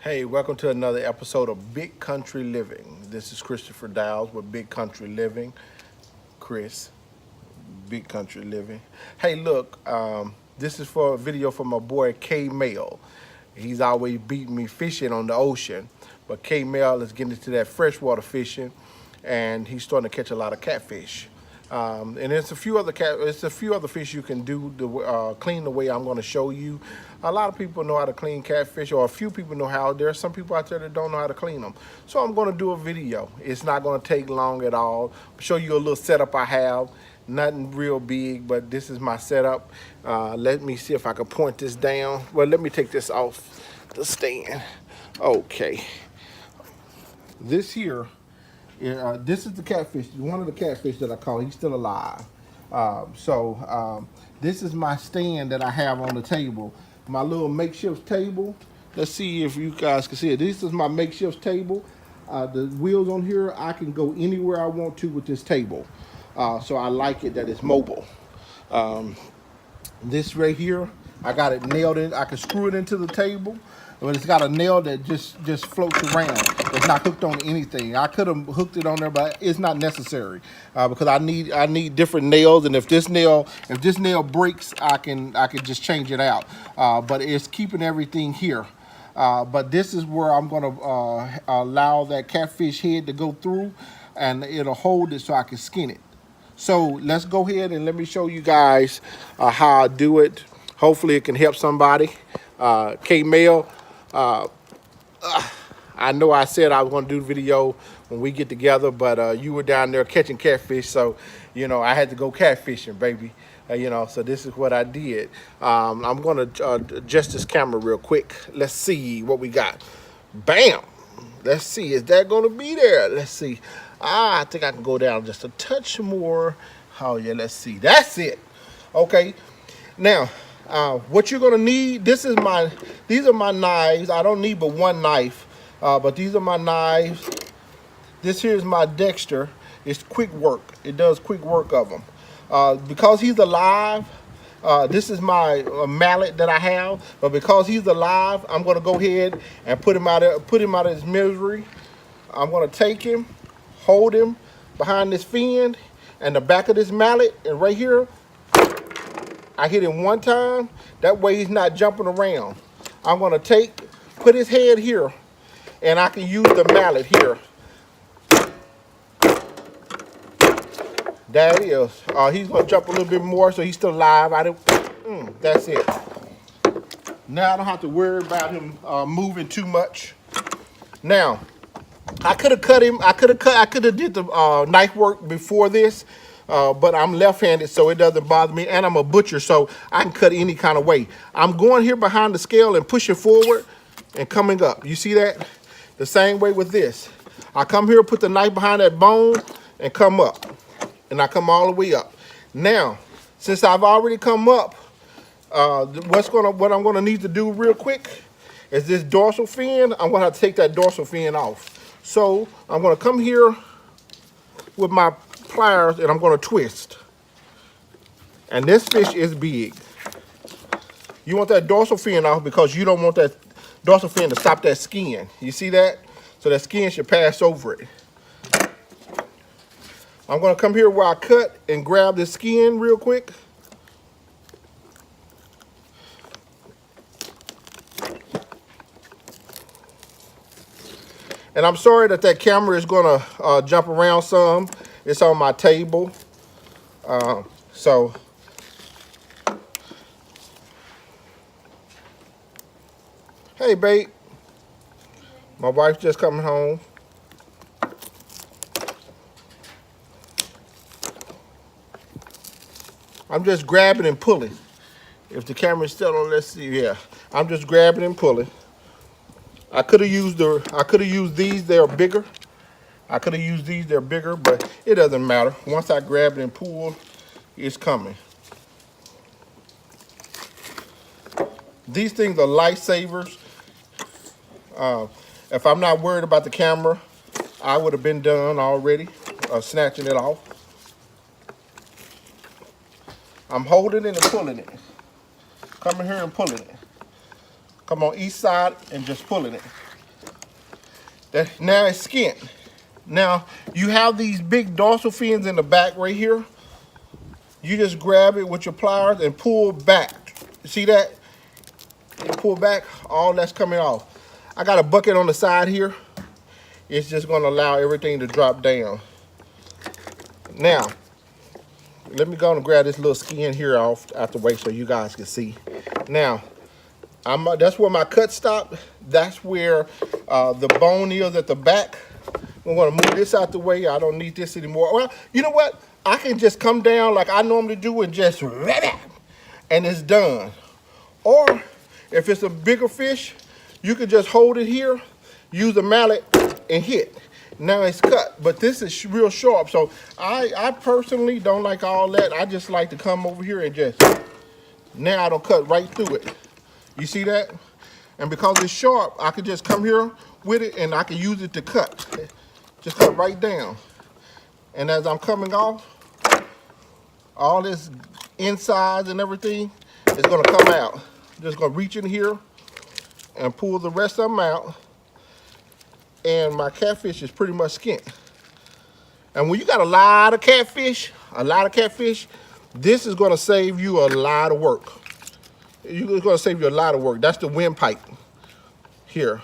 Hey, welcome to another episode of Big Country Living. This is Christopher Dowles with Big Country Living. Chris, Big Country Living. Hey, look, this is for a video from my boy K Mail. He's always beating me fishing on the ocean, but K Mail is getting into that freshwater fishing, and he's starting to catch a lot of catfish. And there's a few other fish you can do to clean the way I'm going to show you. A lot of people know how to clean catfish, or a few people know how. There are some people out there that don't know how to clean them. So I'm going to do a video. It's not going to take long at all. Show you a little setup I have. Nothing real big, but this is my setup. Let me see if I can point this down. Well, let me take this off the stand. Okay. This here. This is the catfish, one of the catfish that I caught. He's still alive. This is my stand that I have on the table. My little makeshift table. Let's see if you guys can see it. This is my makeshift table. The wheels on here, I can go anywhere I want to with this table. So I like it that it's mobile. This right here, I got it nailed in. I can screw it into the table, but it's got a nail that just floats around. It's not hooked on anything. I could have hooked it on there, but it's not necessary because I need different nails. And if this nail breaks, I can just change it out. But it's keeping everything here. But this is where I'm gonna allow that catfish head to go through, and it'll hold it so I can skin it. So let's go ahead and let me show you guys how I do it. Hopefully it can help somebody. K-Mail, I know I said I was going to do the video when we get together, but you were down there catching catfish, so, you know, I had to go catfishing, baby. So this is what I did. I'm going to adjust this camera real quick. Let's see what we got. Bam! Let's see, is that going to be there? Let's see. I think I can go down just a touch more. Oh, yeah, let's see. That's it. Okay. Now, what you're going to need, these are my knives. I don't need but one knife, but these are my knives. This here is my Dexter. It's quick work. It does quick work of them. Because he's alive, this is my mallet that I have, but because he's alive, I'm going to go ahead and put him out of his misery. I'm going to take him, hold him behind this fin and the back of this mallet, and right here, I hit him one time. That way he's not jumping around. I'm going to put his head here, and I can use the mallet here. There it is. He's going to jump a little bit more, so he's still alive. That's it. Now I don't have to worry about him moving too much. Now, I could have cut him. I could have did the knife work before this, but I'm left-handed, so it doesn't bother me. And I'm a butcher, so I can cut any kind of way. I'm going here behind the scale and pushing forward and coming up. You see that? The same way with this. I come here, put the knife behind that bone, and come up. And I come all the way up. Now, since I've already come up, what I'm gonna need to do real quick is this dorsal fin. I'm gonna have to take that dorsal fin off. So I'm gonna come here with my pliers and I'm gonna twist. And this fish is big. You want that dorsal fin off because you don't want that dorsal fin to stop that skin. You see that? So that skin should pass over it. I'm gonna come here where I cut and grab the skin real quick. And I'm sorry that camera is gonna jump around some. It's on my table. Hey, babe. My wife's just coming home. I'm just grabbing and pulling. If the camera's still on, let's see. Yeah, I'm just grabbing and pulling. I could have used these. They're bigger. They're bigger, but it doesn't matter. Once I grab it and pull, it's coming. These things are lifesavers. If I'm not worried about the camera, I would have been done already, snatching it off. I'm holding it and pulling it. Coming here and pulling it. Come on each side and just pulling it. Now it's skint. Now you have these big dorsal fins in the back right here. You just grab it with your pliers and pull back. See that? You pull back, all that's coming off. I got a bucket on the side here. It's just gonna allow everything to drop down. Now, let me go and grab this little skin here off out the way so you guys can see. Now, that's where my cut stopped. That's where the bone is at the back. I'm gonna move this out the way. I don't need this anymore. Well, you know what? I can just come down like I normally do and just, and it's done. Or if it's a bigger fish, you can just hold it here, use a mallet and hit. Now it's cut, but this is real sharp. So I personally don't like all that. I just like to come over here and just, now I don't cut right through it. You see that? And because it's sharp, I can just come here with it and I can use it to cut. Just cut right down. And as I'm coming off, all this insides and everything is gonna come out. Just gonna reach in here and pull the rest of them out. And my catfish is pretty much skint. And when you got a lot of catfish, this is gonna save you a lot of work. It's gonna save you a lot of work. That's the windpipe here.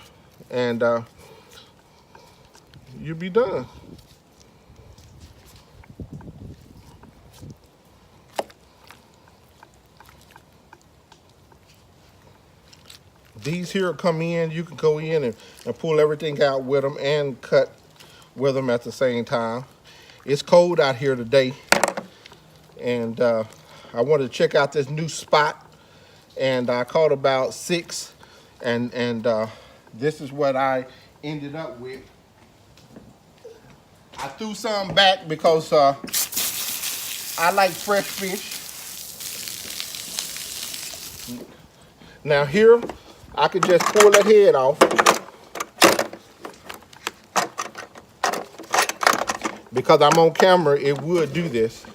And you'll be done. These here come in, you can go in and pull everything out with them and cut with them at the same time. It's cold out here today, and I wanted to check out this new spot, and I caught about 6, and this is what I ended up with. I threw some back because I like fresh fish. Now here, I could just pull that head off. Because I'm on camera, it would do this.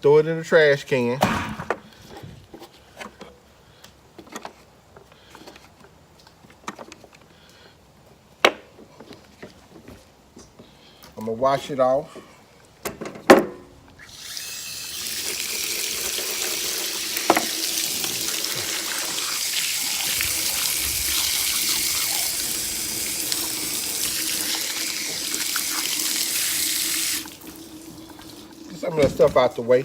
Throw it in the trash can. I'm gonna wash it off. Some of that stuff out the way.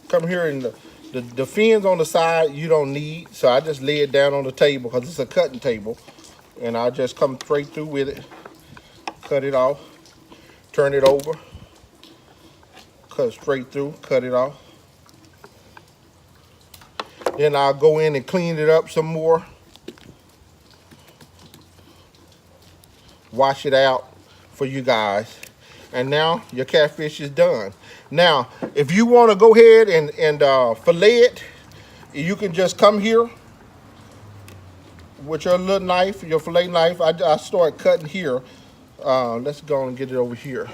Come here, and the fins on the side you don't need, so I just lay it down on the table because it's a cutting table, and I'll just come straight through with it, cut it off, turn it over, cut straight through, cut it off. Then I'll go in and clean it up some more, wash it out for you guys. And now your catfish is done. Now, if you want to go ahead and fillet it, you can just come here with your little knife, your fillet knife. I start cutting here. Let's go and get it over here.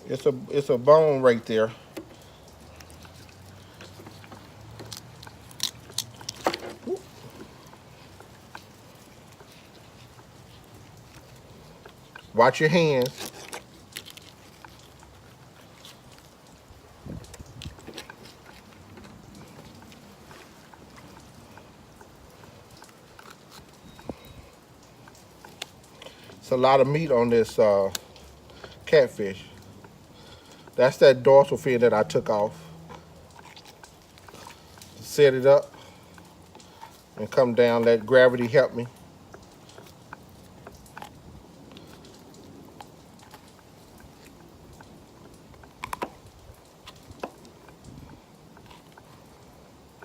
It's a bone right there. Watch your hands. It's a lot of meat on this catfish. That's that dorsal fin that I took off. Set it up and come down. Let gravity help me.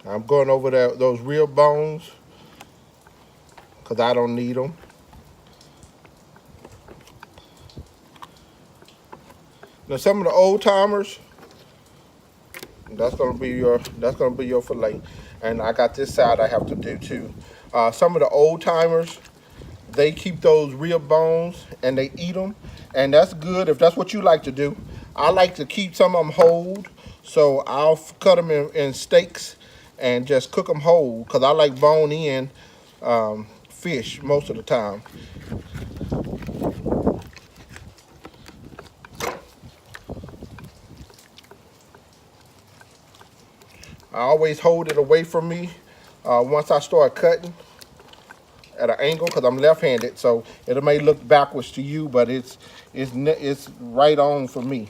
I'm going over those real bones because I don't need them. Now some of the old timers, that's gonna be your fillet. And I got this side I have to do too. Some of the old timers, they keep those real bones and they eat them, and that's good if that's what you like to do. I like to keep some of them whole, so I'll cut them in steaks and just cook them whole because I like bone in fish most of the time. I always hold it away from me once I start cutting at an angle because I'm left-handed, so it may look backwards to you, but it's right on for me.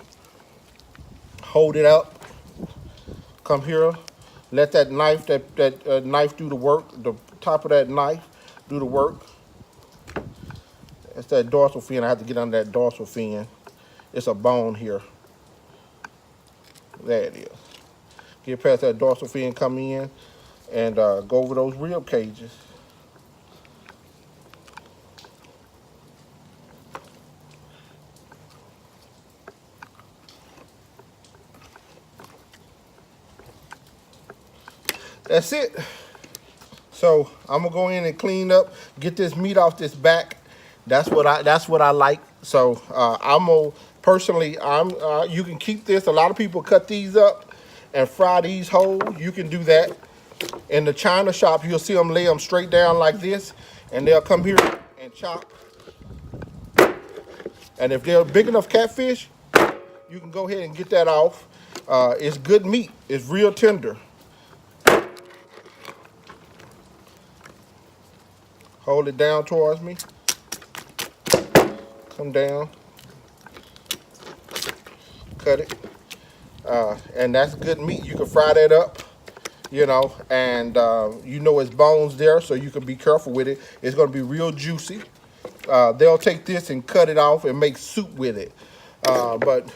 Hold it up, come here, let that knife knife do the work. The top of that knife do the work. It's that dorsal fin. I have to get under that dorsal fin. It's a bone here. There it is. Get past that dorsal fin, come in, and go over those rib cages. That's it. So I'm gonna go in and clean up, get this meat off this back. That's what I like. So I'm gonna personally, you can keep this. A lot of people cut these up and fry these whole. You can do that. In the China shop, you'll see them lay them straight down like this, and they'll come here and chop. And if they're big enough catfish, you can go ahead and get that off. It's good meat. It's real tender. Hold it down towards me. Come down. Cut it. And that's good meat. You can fry that up, you know, and you know it's bones there, so you can be careful with it. It's going to be real juicy. They'll take this and cut it off and make soup with it. But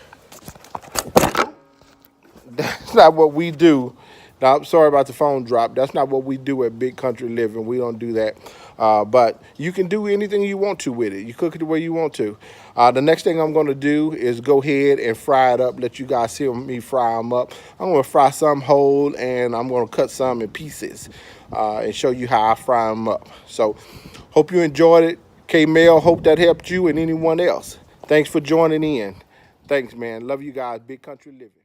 that's not what we do. Now, I'm sorry about the phone drop. That's not what we do at Big Country Living. We don't do that. But you can do anything you want to with it. You cook it the way you want to. The next thing I'm going to do is go ahead and fry it up. Let you guys see me fry them up. I'm going to fry some whole, and I'm going to cut some in pieces and show you how I fry them up. So, hope you enjoyed it. K-Mel, hope that helped you and anyone else. Thanks for joining in. Thanks, man. Love you guys. Big Country Living.